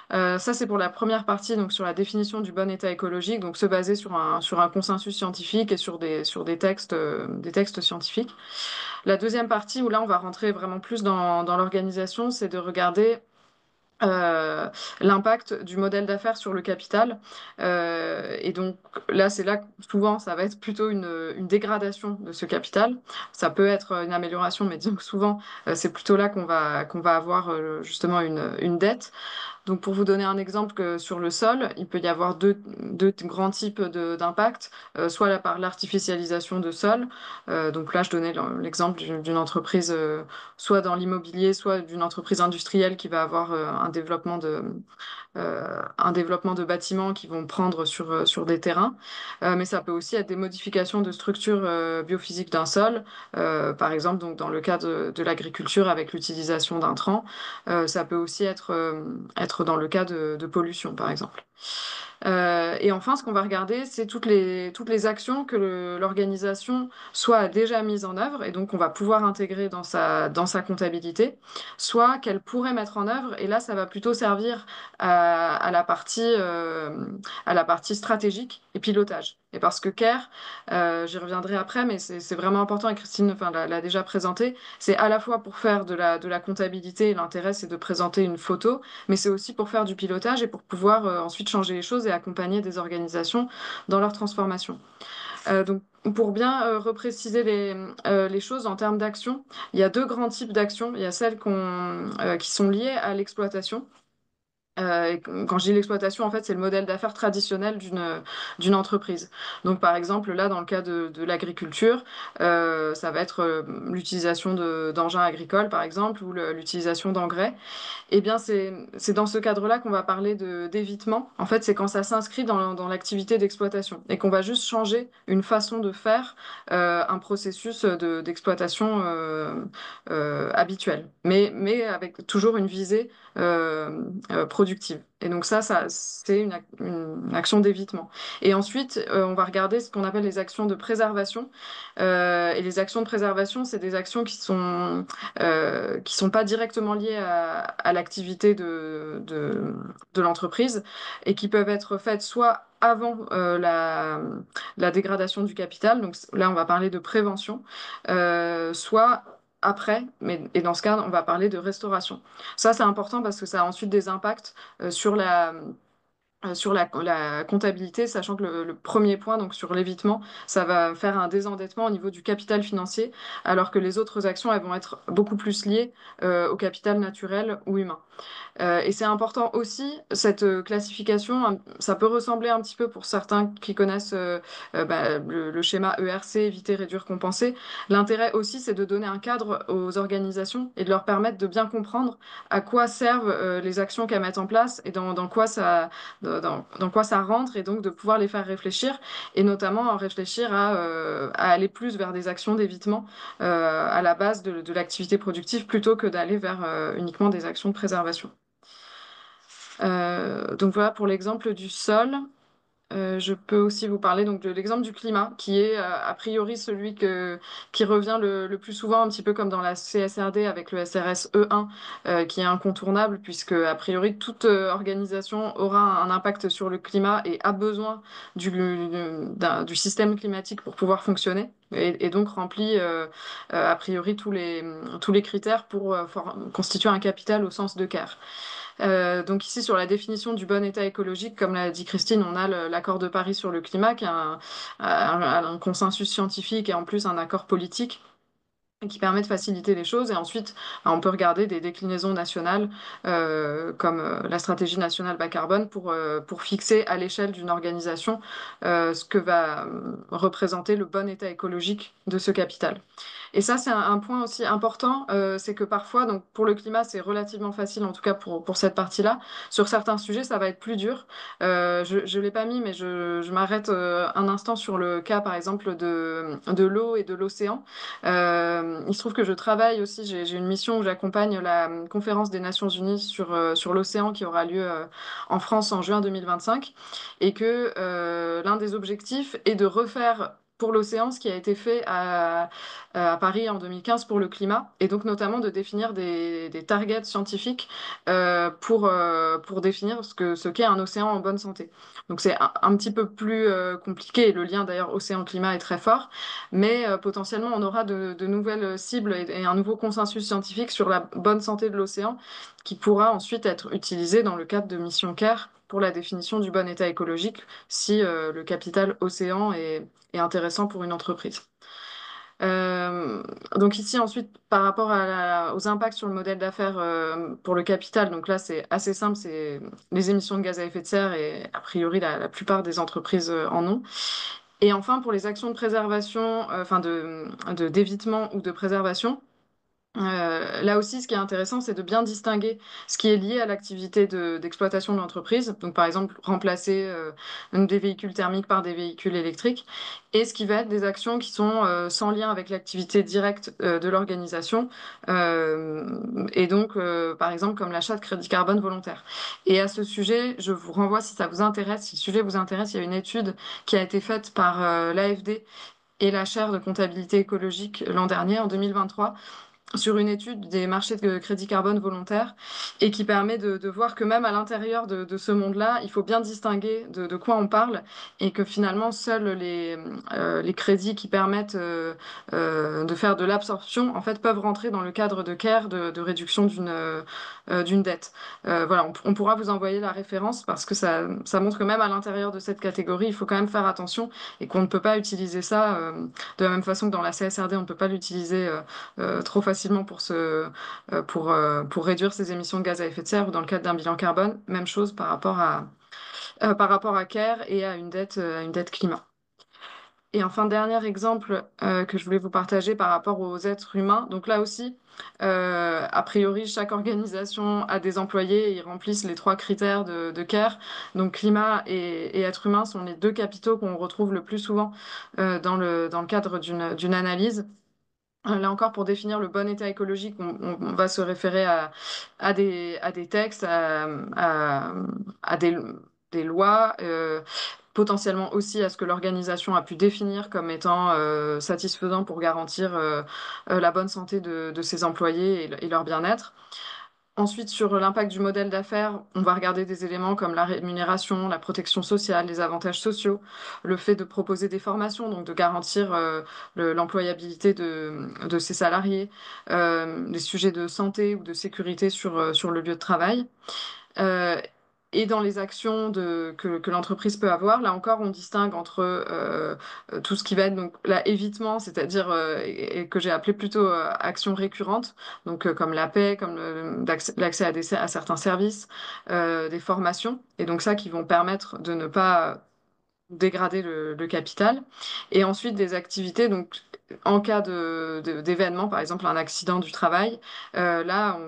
Ça, c'est pour la première partie, donc sur la définition du bon état écologique, donc se baser sur un consensus scientifique et sur des textes scientifiques. La deuxième partie, où là, on va rentrer vraiment plus dans l'organisation, c'est de regarder euh, l'impact du modèle d'affaires sur le capital. Et donc là, c'est là que souvent, ça va être plutôt une dégradation de ce capital. Ça peut être une amélioration, mais disons que souvent, c'est plutôt là qu'on va avoir justement une dette. Donc, pour vous donner un exemple que sur le sol, il peut y avoir deux grands types d'impact, soit par l'artificialisation de sol. Donc là, je donnais l'exemple d'une entreprise, soit dans l'immobilier, soit d'une entreprise industrielle qui va avoir un développement de bâtiments qui vont prendre sur des terrains. Mais ça peut aussi être des modifications de structure biophysique d'un sol, par exemple donc dans le cas de l'agriculture avec l'utilisation d'intrants. Ça peut aussi être dans le cas de pollution, par exemple. Et enfin, ce qu'on va regarder, c'est toutes les actions que l'organisation soit a déjà mises en œuvre, et donc on va pouvoir intégrer dans sa comptabilité, soit qu'elle pourrait mettre en œuvre, et là, ça va plutôt servir à la partie stratégique et pilotage. Et parce que CARE, j'y reviendrai après, mais c'est vraiment important, et Christine enfin, l'a déjà présenté, c'est à la fois pour faire de la comptabilité, et l'intérêt, c'est de présenter une photo, mais c'est aussi pour faire du pilotage et pour pouvoir ensuite changer les choses et accompagner des organisations dans leur transformation. Donc, pour bien repréciser les choses en termes d'action, il y a deux grands types d'actions. Il y a celles qui sont liées à l'exploitation. Et quand je dis l'exploitation, en fait, c'est le modèle d'affaires traditionnel d'une entreprise. Donc, par exemple, là, dans le cas de l'agriculture, ça va être l'utilisation d'engins agricoles, par exemple, ou l'utilisation d'engrais. Eh bien, c'est dans ce cadre-là qu'on va parler d'évitement. En fait, c'est quand ça s'inscrit dans l'activité d'exploitation et qu'on va juste changer une façon de faire un processus d'exploitation habituel, mais avec toujours une visée productive. Et donc ça c'est une action d'évitement. Et ensuite, on va regarder ce qu'on appelle les actions de préservation. Et les actions de préservation, c'est des actions qui sont pas directement liées à l'activité de l'entreprise et qui peuvent être faites soit avant la dégradation du capital, donc là on va parler de prévention, soit après, et dans ce cas on va parler de restauration. Ça c'est important parce que ça a ensuite des impacts sur la comptabilité, sachant que le premier point, donc sur l'évitement, ça va faire un désendettement au niveau du capital financier, alors que les autres actions, elles vont être beaucoup plus liées au capital naturel ou humain. Et c'est important aussi, cette classification, ça peut ressembler un petit peu pour certains qui connaissent le schéma ERC, éviter, réduire, compenser. L'intérêt aussi, c'est de donner un cadre aux organisations et de leur permettre de bien comprendre à quoi servent les actions qu'elles mettent en place et dans quoi ça rentre, et donc de pouvoir les faire réfléchir, et notamment à réfléchir à aller plus vers des actions d'évitement à la base de l'activité productive, plutôt que d'aller vers uniquement des actions de préservation. Donc voilà pour l'exemple du sol. Je peux aussi vous parler donc de l'exemple du climat, qui est a priori celui qui revient le plus souvent, un petit peu comme dans la CSRD avec le SRS E1, qui est incontournable, puisque a priori toute organisation aura un impact sur le climat et a besoin du système climatique pour pouvoir fonctionner, et donc remplit a priori tous les critères pour constituer un capital au sens de CARE. Donc ici, sur la définition du bon état écologique, comme l'a dit Christine, on a l'accord de Paris sur le climat, qui est un consensus scientifique et en plus un accord politique qui permet de faciliter les choses. Et ensuite, on peut regarder des déclinaisons nationales comme la stratégie nationale bas carbone pour fixer à l'échelle d'une organisation ce que va représenter le bon état écologique de ce capital. Et ça, c'est un point aussi important, c'est que parfois, donc pour le climat, c'est relativement facile, en tout cas pour cette partie-là. Sur certains sujets, ça va être plus dur. Je ne l'ai pas mis, mais je m'arrête un instant sur le cas, par exemple, de l'eau et de l'océan. Il se trouve que je travaille aussi, j'ai une mission où j'accompagne la conférence des Nations Unies sur l'océan, qui aura lieu en France en juin 2025, et que l'un des objectifs est de refaire pour l'océan ce qui a été fait à Paris en 2015 pour le climat, et donc notamment de définir des targets scientifiques pour définir ce qu'est un océan en bonne santé. Donc c'est un petit peu plus compliqué, et le lien d'ailleurs océan-climat est très fort, mais potentiellement on aura de nouvelles cibles et un nouveau consensus scientifique sur la bonne santé de l'océan, qui pourra ensuite être utilisé dans le cadre de Mission CARE pour la définition du bon état écologique, si le capital océan est intéressant pour une entreprise. Euh, donc ici ensuite, par rapport aux impacts sur le modèle d'affaires pour le capital, donc là c'est assez simple, c'est les émissions de gaz à effet de serre, et a priori la plupart des entreprises en ont. Et enfin, pour les actions de préservation, enfin d'évitement ou de préservation, là aussi, ce qui est intéressant, c'est de bien distinguer ce qui est lié à l'activité d'exploitation de l'entreprise. Donc, par exemple, remplacer des véhicules thermiques par des véhicules électriques, et ce qui va être des actions qui sont sans lien avec l'activité directe de l'organisation, et donc, par exemple, comme l'achat de crédit carbone volontaire. Et à ce sujet, je vous renvoie, si ça vous intéresse, si le sujet vous intéresse, il y a une étude qui a été faite par l'AFD et la chaire de comptabilité écologique l'an dernier, en 2023, sur une étude des marchés de crédit carbone volontaire, et qui permet de voir que même à l'intérieur de ce monde-là, il faut bien distinguer de quoi on parle, et que finalement seuls les crédits qui permettent de faire de l'absorption en fait peuvent rentrer dans le cadre de CARE, de réduction d'une dette. Voilà, on pourra vous envoyer la référence, parce que ça montre que même à l'intérieur de cette catégorie, il faut quand même faire attention, et qu'on ne peut pas utiliser ça de la même façon que dans la CSRD, on ne peut pas l'utiliser trop facilement pour réduire ses émissions de gaz à effet de serre, ou dans le cadre d'un bilan carbone. Même chose par rapport à CARE et à une dette climat. Et enfin, dernier exemple que je voulais vous partager par rapport aux êtres humains. Donc là aussi, a priori, chaque organisation a des employés, et ils remplissent les trois critères de CARE. Donc climat et être humain sont les deux capitaux qu'on retrouve le plus souvent dans le cadre d'une analyse. Là encore, pour définir le bon état écologique, on va se référer à des textes, à des lois, potentiellement aussi à ce que l'organisation a pu définir comme étant satisfaisant pour garantir la bonne santé de ses employés et leur bien-être. Ensuite, sur l'impact du modèle d'affaires, on va regarder des éléments comme la rémunération, la protection sociale, les avantages sociaux, le fait de proposer des formations, donc de garantir l'employabilité de ses salariés, les sujets de santé ou de sécurité sur le lieu de travail. Euh, et dans les actions que l'entreprise peut avoir. Là encore, on distingue entre tout ce qui va être donc là, évitement, c'est-à-dire et que j'ai appelé plutôt actions récurrentes, donc comme la paie, comme l'accès à certains services, des formations, et donc ça qui vont permettre de ne pas dégrader le capital. Et ensuite des activités, donc en cas d'événement, par exemple un accident du travail, là,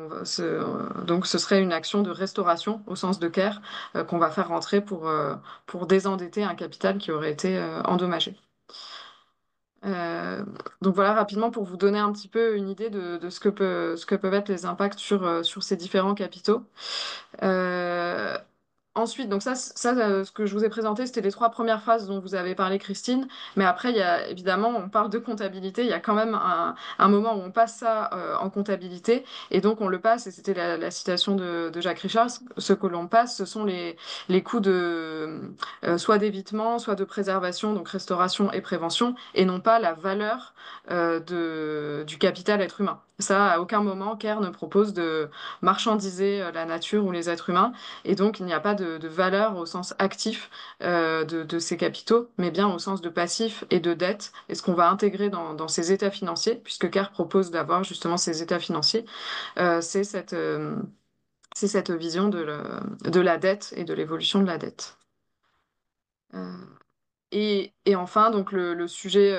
donc ce serait une action de restauration au sens de care qu'on va faire rentrer pour désendetter un capital qui aurait été endommagé. Euh, donc voilà rapidement pour vous donner un petit peu une idée de ce que peuvent être les impacts sur ces différents capitaux. Euh, Ensuite, donc ce que je vous ai présenté, c'était les trois premières phases dont vous avez parlé, Christine. Mais après, il y a évidemment, on parle de comptabilité. Il y a quand même un moment où on passe ça en comptabilité. Et donc, on le passe, et c'était la citation de Jacques Richard, ce que l'on passe, ce sont les coûts de soit d'évitement, soit de préservation, donc restauration et prévention, et non pas la valeur du capital être humain. Ça, à aucun moment, CARE ne propose de marchandiser la nature ou les êtres humains. Et donc, il n'y a pas de valeur au sens actif de ces capitaux, mais bien au sens de passif et de dette. Et ce qu'on va intégrer dans ces états financiers, puisque CARE propose d'avoir justement ces états financiers, euh, c'est cette, euh, c'est cette vision de la dette et de l'évolution de la dette. Euh, et enfin, donc le sujet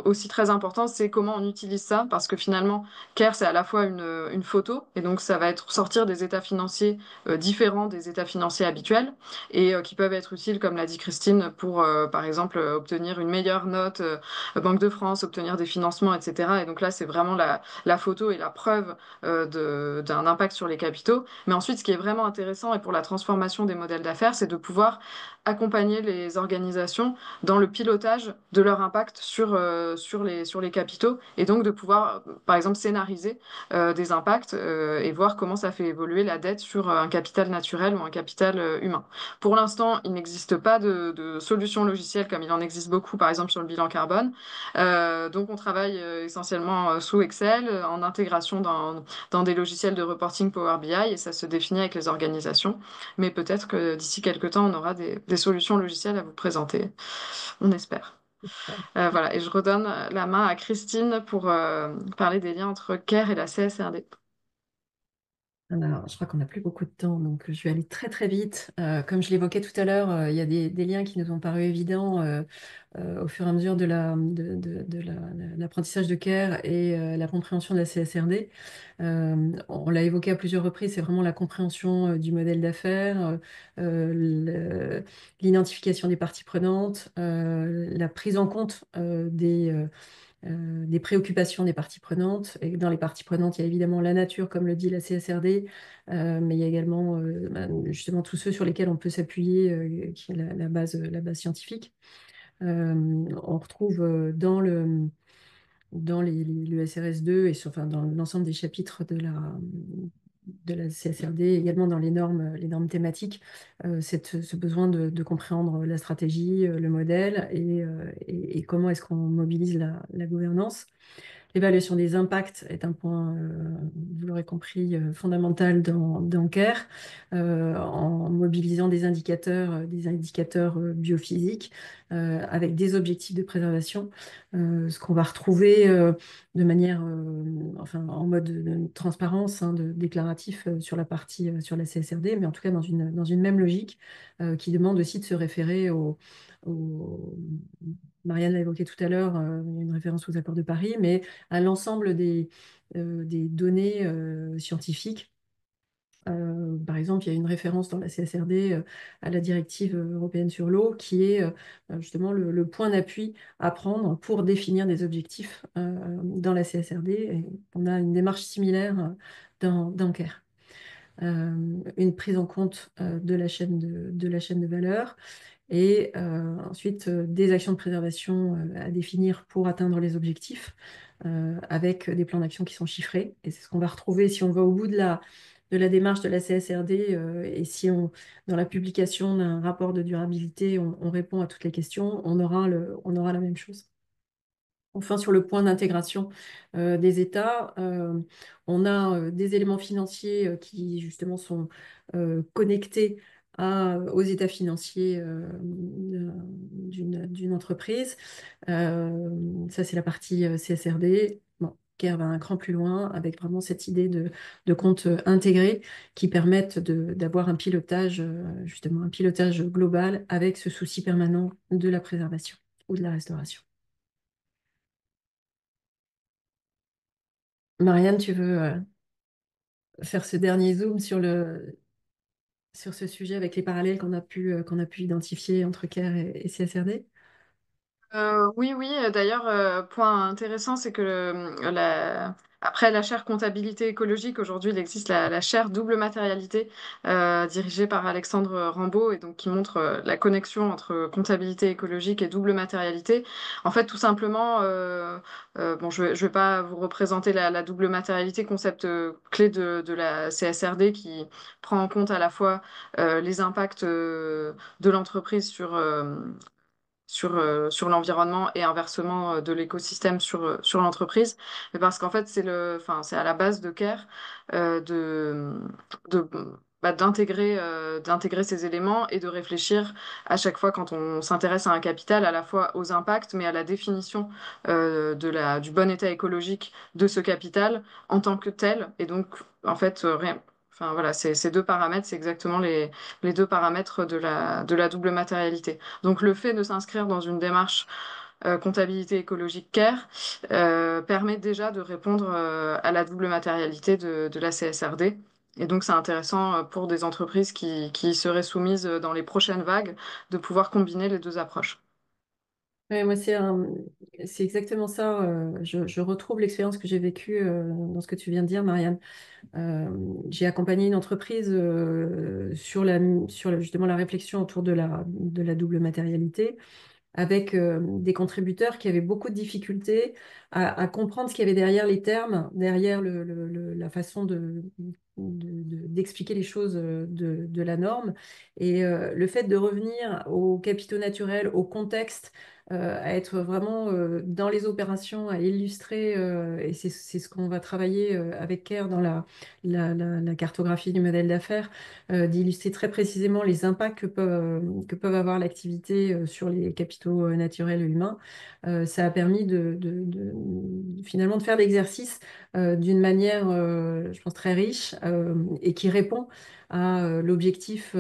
aussi très important, c'est comment on utilise ça, parce que finalement, CARE, c'est à la fois une photo, et donc ça va être sortir des états financiers différents des états financiers habituels, et qui peuvent être utiles, comme l'a dit Christine, pour, par exemple, obtenir une meilleure note Banque de France, obtenir des financements, etc. Et donc là, c'est vraiment la photo et la preuve d'un impact sur les capitaux. Mais ensuite, ce qui est vraiment intéressant, et pour la transformation des modèles d'affaires, c'est de pouvoir accompagner les organisations dans le pilotage de leur impact sur les capitaux et donc de pouvoir, par exemple, scénariser des impacts et voir comment ça fait évoluer la dette sur un capital naturel ou un capital humain. Pour l'instant, il n'existe pas de solution logicielle comme il en existe beaucoup, par exemple, sur le bilan carbone. Donc, on travaille essentiellement sous Excel, en intégration dans des logiciels de reporting Power BI et ça se définit avec les organisations. Mais peut-être que d'ici quelques temps, on aura des solutions logicielles à vous présenter. On espère. Voilà, et je redonne la main à Christine pour parler des liens entre CARE et la CSRD. Alors, je crois qu'on n'a plus beaucoup de temps, donc je vais aller très très vite. Comme je l'évoquais tout à l'heure, il y a des liens qui nous ont paru évidents au fur et à mesure de l'apprentissage de CARE et la compréhension de la CSRD. On l'a évoqué à plusieurs reprises, c'est vraiment la compréhension du modèle d'affaires, l'identification des parties prenantes, la prise en compte des préoccupations des parties prenantes. Et dans les parties prenantes, il y a évidemment la nature, comme le dit la CSRD, mais il y a également justement tous ceux sur lesquels on peut s'appuyer, qui est la base scientifique. On retrouve dans le SRS2 et enfin, dans l'ensemble des chapitres de la CSRD, également dans les normes thématiques, ce besoin de comprendre la stratégie, le modèle et comment est-ce qu'on mobilise la gouvernance. L'évaluation des impacts est un point, vous l'aurez compris, fondamental dans CARE, en mobilisant des indicateurs biophysiques avec des objectifs de préservation, ce qu'on va retrouver de manière, enfin, en mode de transparence, hein, déclaratif sur la partie, sur la CSRD, mais en tout cas dans une même logique qui demande aussi de se référer au- Marianne l'a évoqué tout à l'heure, il y a une référence aux accords de Paris, mais à l'ensemble des données scientifiques. Par exemple, il y a une référence dans la CSRD à la directive européenne sur l'eau qui est justement le point d'appui à prendre pour définir des objectifs dans la CSRD. Et on a une démarche similaire dans CARE. Une prise en compte de la chaîne de valeur et ensuite des actions de préservation à définir pour atteindre les objectifs avec des plans d'action qui sont chiffrés. Et c'est ce qu'on va retrouver si on va au bout de la démarche de la CSRD et si dans la publication d'un rapport de durabilité, on répond à toutes les questions, on aura la même chose. enfin sur le point d'intégration des États. On a des éléments financiers qui justement sont connectés aux états financiers d'une entreprise. Ça, c'est la partie CSRD. Bon, CARE va un cran plus loin avec vraiment cette idée de compte intégré qui permettent d'avoir un pilotage, justement un pilotage global avec ce souci permanent de la préservation ou de la restauration. Marianne, tu veux faire ce dernier zoom sur ce sujet avec les parallèles qu'on a pu identifier entre CARE et CSRD? Oui, oui. D'ailleurs, point intéressant, c'est que après la chaire comptabilité écologique, aujourd'hui, il existe la chaire double matérialité dirigée par Alexandre Rambaud et donc qui montre la connexion entre comptabilité écologique et double matérialité. En fait, tout simplement, bon, je vais pas vous représenter la double matérialité, concept clé de la CSRD qui prend en compte à la fois les impacts de l'entreprise sur l'environnement et inversement de l'écosystème sur l'entreprise. Mais parce qu'en fait, enfin, c'est à la base de CARE de, d'intégrer ces éléments et de réfléchir à chaque fois quand on s'intéresse à un capital, à la fois aux impacts, mais à la définition du bon état écologique de ce capital en tant que tel. Et donc, en fait, rien. Enfin voilà, ces deux paramètres, c'est exactement les deux paramètres de la double matérialité. Donc le fait de s'inscrire dans une démarche comptabilité écologique CARE permet déjà de répondre à la double matérialité de la CSRD. Et donc c'est intéressant pour des entreprises qui seraient soumises dans les prochaines vagues de pouvoir combiner les deux approches. Ouais, moi, c'est exactement ça. Je retrouve l'expérience que j'ai vécue dans ce que tu viens de dire, Marianne. Euh, j'ai accompagné une entreprise justement la réflexion autour de la double matérialité avec des contributeurs qui avaient beaucoup de difficultés à comprendre ce qu'il y avait derrière les termes, derrière la façon d'expliquer les choses de la norme. Et le fait de revenir aux capitaux naturels, au contexte, à être vraiment dans les opérations, à illustrer, et c'est ce qu'on va travailler avec CARE dans la cartographie du modèle d'affaires, d'illustrer très précisément les impacts que peuvent avoir l'activité sur les capitaux naturels et humains. Ça a permis finalement de faire l'exercice d'une manière, je pense, très riche et qui répond à l'objectif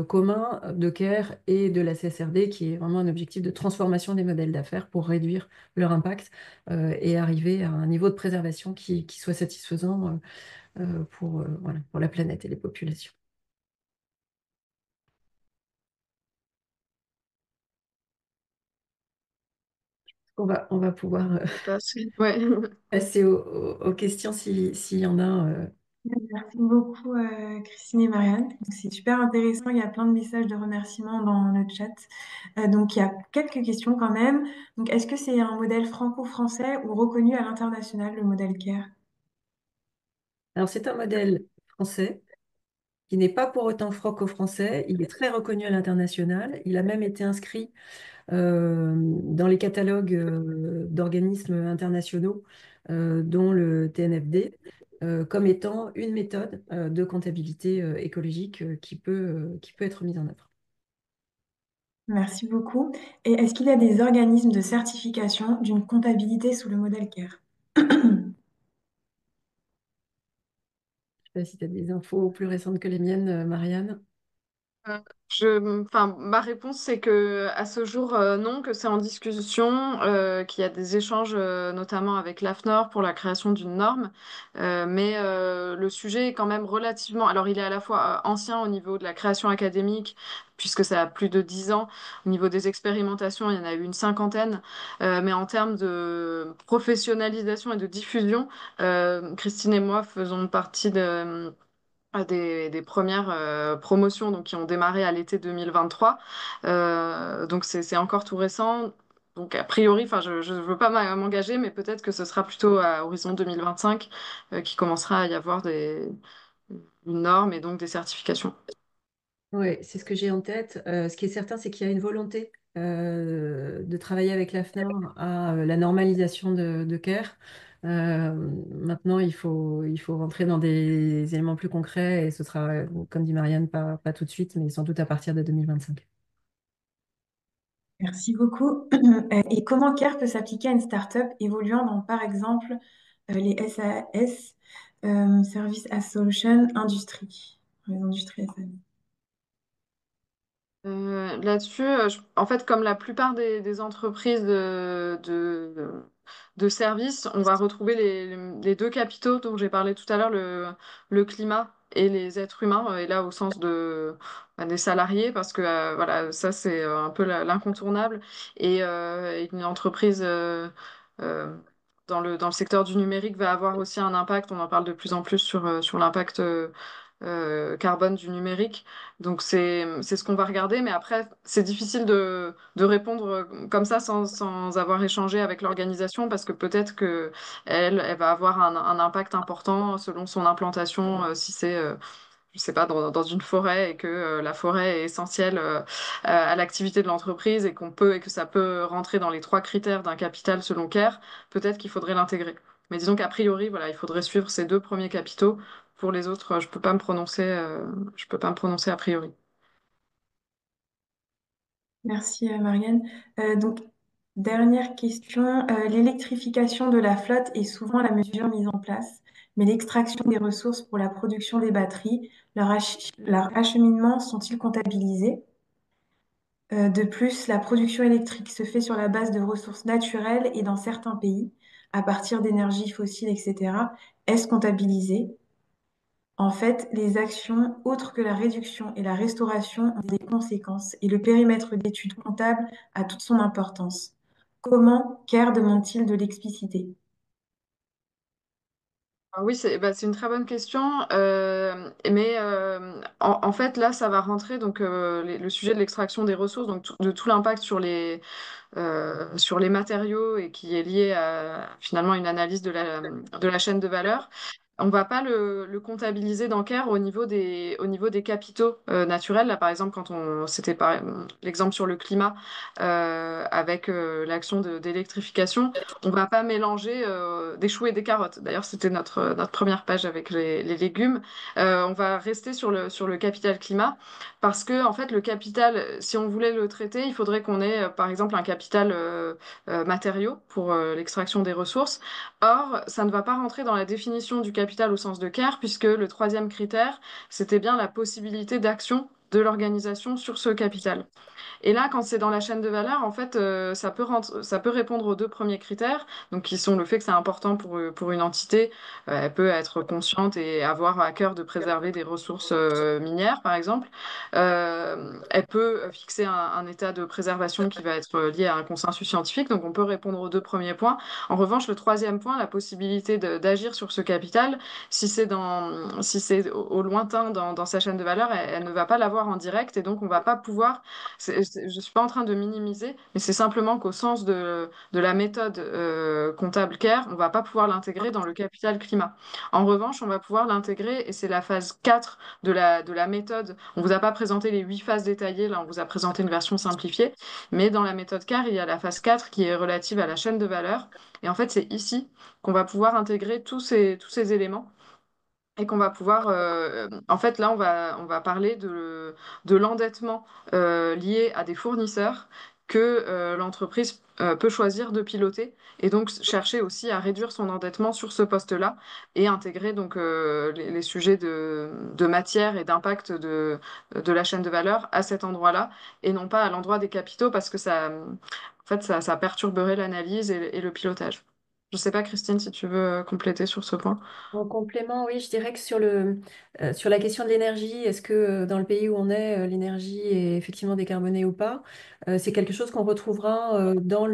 commun de CARE et de la CSRD, qui est vraiment un objectif de transformation des modèles d'affaires pour réduire leur impact et arriver à un niveau de préservation qui soit satisfaisant voilà, pour la planète et les populations. On va pouvoir Ouais. passer aux questions s'il y en a. Merci beaucoup, Christine et Marianne. Donc, c'est super intéressant. Il y a plein de messages de remerciements dans le chat. Donc, il y a quelques questions quand même. Donc, est-ce que c'est un modèle franco-français ou reconnu à l'international, le modèle CARE? Alors, c'est un modèle français qui n'est pas pour autant franco-français. Il est très reconnu à l'international. Il a même été inscrit dans les catalogues d'organismes internationaux, dont le TNFD, comme étant une méthode de comptabilité écologique qui peut être mise en œuvre. Merci beaucoup. Et est-ce qu'il y a des organismes de certification d'une comptabilité sous le modèle CARE? Je ne sais pas si tu as des infos plus récentes que les miennes, Marianne. Euh, enfin, ma réponse, c'est que à ce jour, non, que c'est en discussion, qu'il y a des échanges, notamment avec l'AFNOR pour la création d'une norme. Mais le sujet est quand même relativement. Alors, il est à la fois ancien au niveau de la création académique, puisque ça a plus de 10 ans. Au niveau des expérimentations, il y en a eu une cinquantaine. Mais en termes de professionnalisation et de diffusion, Christine et moi faisons partie des premières promotions donc, qui ont démarré à l'été 2023. Donc c'est encore tout récent. Donc a priori, enfin je ne veux pas m'engager, mais peut-être que ce sera plutôt à horizon 2025 qu'il commencera à y avoir une norme et donc des certifications. Oui, c'est ce que j'ai en tête. Ce qui est certain, c'est qu'il y a une volonté de travailler avec la FNAR à la normalisation de CARE. Maintenant, il faut rentrer dans des éléments plus concrets et ce sera, comme dit Marianne, pas tout de suite, mais sans doute à partir de 2025. Merci beaucoup. Et comment CARE peut s'appliquer à une start-up évoluant dans, par exemple, les SAS, Service as Solution, Industrie, les industries SAS. Là-dessus, en fait, comme la plupart des entreprises de services, on va retrouver les deux capitaux dont j'ai parlé tout à l'heure, le climat et les êtres humains, et là au sens des salariés, parce que voilà, ça c'est un peu l'incontournable. Et une entreprise euh, dans le secteur du numérique va avoir aussi un impact, on en parle de plus en plus sur l'impact carbone du numérique. Donc c'est ce qu'on va regarder, mais après c'est difficile de répondre comme ça sans avoir échangé avec l'organisation parce que peut-être que elle va avoir un impact important selon son implantation, si c'est je sais pas dans une forêt et que la forêt est essentielle à l'activité de l'entreprise et et que ça peut rentrer dans les trois critères d'un capital selon CARE, peut-être qu'il faudrait l'intégrer. Mais disons qu'a priori, voilà, il faudrait suivre ces deux premiers capitaux. Pour les autres, je peux pas me prononcer a priori. Merci, Marianne. Donc, dernière question. L'électrification de la flotte est souvent la mesure mise en place, mais l'extraction des ressources pour la production des batteries, leur acheminement sont-ils comptabilisés? De plus, la production électrique se fait sur la base de ressources naturelles et dans certains pays, à partir d'énergies fossiles, etc. Est-ce comptabilisé? En fait, les actions autres que la réduction et la restauration ont des conséquences et le périmètre d'étude comptable a toute son importance. Comment CARE demande-t-il de l'expliciter? Ah oui, c'est une très bonne question, mais en fait là, ça va rentrer donc le sujet de l'extraction des ressources, donc de tout l'impact sur les matériaux et qui est lié à finalement une analyse de la chaîne de valeur. On va pas le comptabiliser dans CARE au niveau des capitaux naturels. Là, par exemple, c'était l'exemple sur le climat avec l'action d'électrification, on va pas mélanger des choux et des carottes. D'ailleurs, c'était notre première page avec les légumes. On va rester sur le capital climat parce que, en fait, le capital, si on voulait le traiter, il faudrait qu'on ait, par exemple, un capital matériaux pour l'extraction des ressources. Or, ça ne va pas rentrer dans la définition du capital au sens de CARE, puisque le troisième critère, c'était bien la possibilité d'action de l'organisation sur ce capital. Et là, quand c'est dans la chaîne de valeur, en fait, ça peut répondre aux deux premiers critères, donc qui sont le fait que c'est important pour une entité. Elle peut être consciente et avoir à cœur de préserver des ressources minières, par exemple. Elle peut fixer un état de préservation qui va être lié à un consensus scientifique, donc on peut répondre aux deux premiers points. En revanche, le troisième point, la possibilité d'agir sur ce capital, si c'est au lointain dans sa chaîne de valeur, elle ne va pas l'avoir en direct et donc on va pas pouvoir je suis pas en train de minimiser, mais c'est simplement qu'au sens de la méthode comptable CARE, on va pas pouvoir l'intégrer dans le capital climat. En revanche, on va pouvoir l'intégrer, et c'est la phase 4 de la méthode. On vous a pas présenté les 8 phases détaillées, là on vous a présenté une version simplifiée, mais dans la méthode CARE, il y a la phase 4 qui est relative à la chaîne de valeur. Et en fait, c'est ici qu'on va pouvoir intégrer tous ces éléments et qu'on va pouvoir, en fait, là, on va parler de l'endettement lié à des fournisseurs que l'entreprise peut choisir de piloter et donc chercher aussi à réduire son endettement sur ce poste-là et intégrer donc les sujets de matière et d'impact de la chaîne de valeur à cet endroit-là et non pas à l'endroit des capitaux parce que en fait, ça perturberait l'analyse et le pilotage. Je ne sais pas, Christine, si tu veux compléter sur ce point. En complément, oui, je dirais que sur la question de l'énergie, est-ce que dans le pays où on est, l'énergie est effectivement décarbonée ou pas? C'est quelque chose qu'on retrouvera dans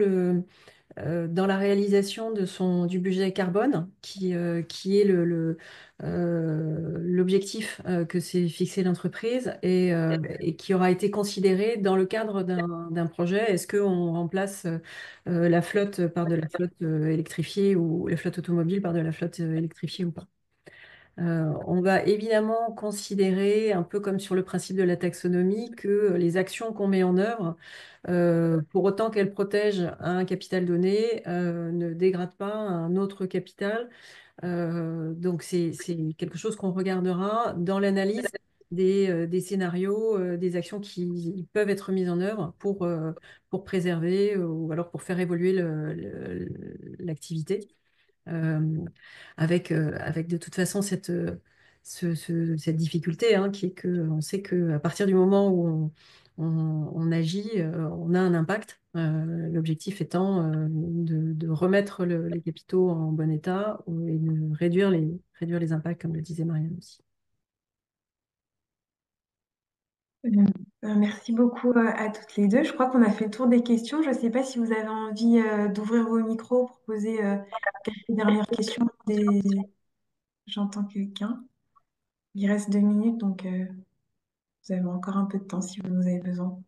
la réalisation du budget carbone, qui est l'objectif que s'est fixé l'entreprise et qui aura été considéré dans le cadre d'un projet. Est-ce qu'on remplace la flotte par de la flotte électrifiée ou la flotte automobile par de la flotte électrifiée ou pas? On va évidemment considérer, un peu comme sur le principe de la taxonomie, que les actions qu'on met en œuvre, pour autant qu'elles protègent un capital donné, ne dégradent pas un autre capital. Donc c'est quelque chose qu'on regardera dans l'analyse des scénarios, des actions qui peuvent être mises en œuvre pour préserver ou alors pour faire évoluer l'activité. Euh, avec de toute façon cette difficulté, hein, qui est que on sait qu'à partir du moment où on agit, on a un impact. L'objectif étant de remettre les capitaux en bon état et de réduire les impacts, comme le disait Marianne aussi. Euh, Merci beaucoup à toutes les deux. Je crois qu'on a fait le tour des questions. Je ne sais pas si vous avez envie d'ouvrir vos micros pour poser quelques dernières questions. J'entends quelqu'un. Il reste 2 minutes, donc vous avez encore un peu de temps si vous en avez besoin.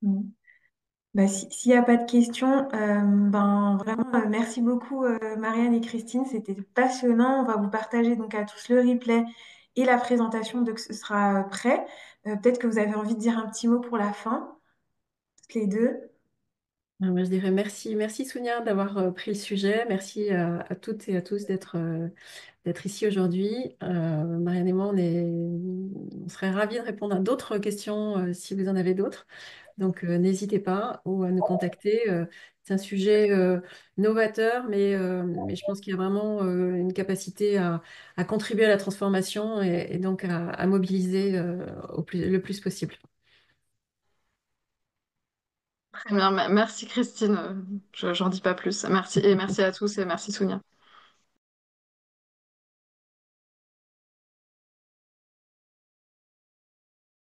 Mm. Bah, s'il n'y a pas de questions, ben, vraiment, merci beaucoup Marianne et Christine. C'était passionnant. On va vous partager donc à tous le replay et la présentation dès que ce sera prêt. Peut-être que vous avez envie de dire un petit mot pour la fin, toutes les deux. Moi, je dirais merci Sonia d'avoir pris le sujet. Merci à toutes et à tous d'être ici aujourd'hui. Marianne et moi, on serait ravis de répondre à d'autres questions si vous en avez d'autres. Donc, n'hésitez pas ou à nous contacter. C'est un sujet novateur, mais je pense qu'il y a vraiment une capacité à contribuer à la transformation et donc à mobiliser le plus possible. Très bien, merci Christine. J'en dis pas plus. Merci et merci à tous et merci Sounia.